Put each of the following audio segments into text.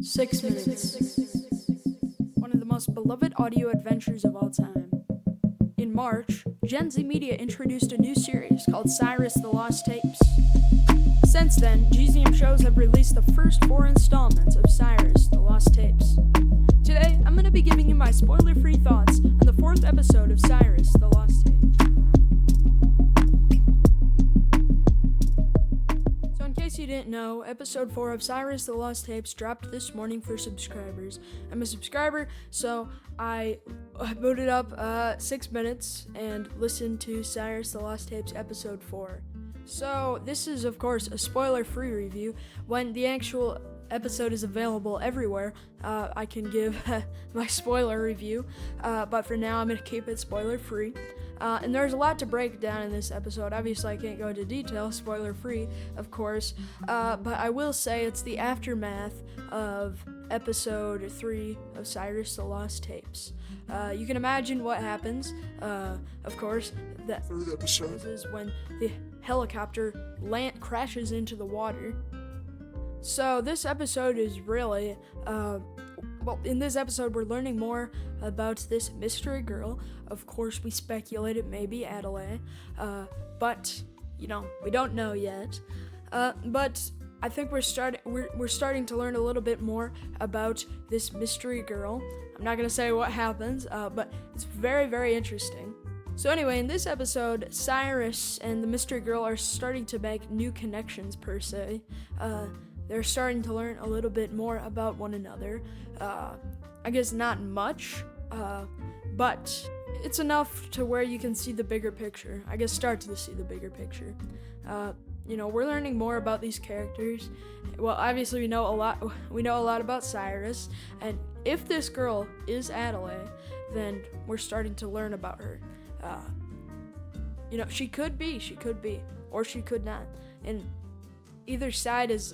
6 minutes. One of the most beloved audio adventures of all time. In March, Gen Z Media introduced a new series called Cyrus the Lost Tapes. Since then, GZM shows have released the first 4 installments of Cyrus the Lost Tapes. Today, I'm going to be giving you my spoiler-free thoughts on the 4th episode of Cyrus the Lost Tapes. So in case you didn't know, episode 4 of Cyrus the Lost Tapes dropped this morning for subscribers. I'm a subscriber, so I booted up 6 minutes and listened to Cyrus the Lost Tapes episode 4. So this is, of course, a spoiler-free review. When the actual episode is available everywhere, I can give my spoiler review, but for now I'm going to keep it spoiler-free. And there's a lot to break down in this episode. Obviously, I can't go into detail, spoiler-free, of course, but I will say it's the aftermath of episode 3 of Cyrus the Lost Tapes. You can imagine what happens. Of course, the 3rd episode is when the helicopter crashes into the water. So this episode is really, in this episode we're learning more about this mystery girl. Of course, we speculate it may be Adelaide, but, we don't know yet. But I think we're starting to learn a little bit more about this mystery girl. I'm not gonna say what happens, but it's very, very interesting. So anyway, in this episode, Cyrus and the mystery girl are starting to make new connections, per se. They're starting to learn a little bit more about one another. I guess not much, but it's enough to where you can see the bigger picture. I guess start to see the bigger picture. We're learning more about these characters. Well, obviously we know a lot about Cyrus, and if this girl is Adelaide, then we're starting to learn about her. She could be, or she could not. And either side is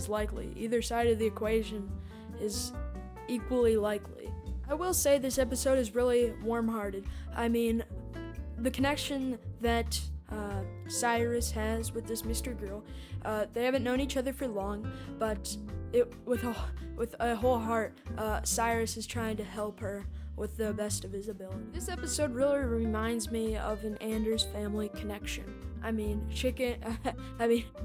likely. Either side of the equation is equally likely. I will say this episode is really warm-hearted. I mean, the connection that Cyrus has with this mystery girl, they haven't known each other for long, but with a whole heart, Cyrus is trying to help her with the best of his ability. This episode really reminds me of an Anders family connection. I mean,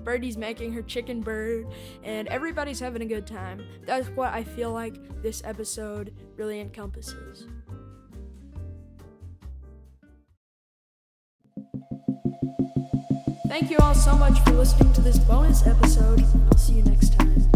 Birdie's making her chicken bird, and everybody's having a good time. That's what I feel like this episode really encompasses. Thank you all so much for listening to this bonus episode, and I'll see you next time.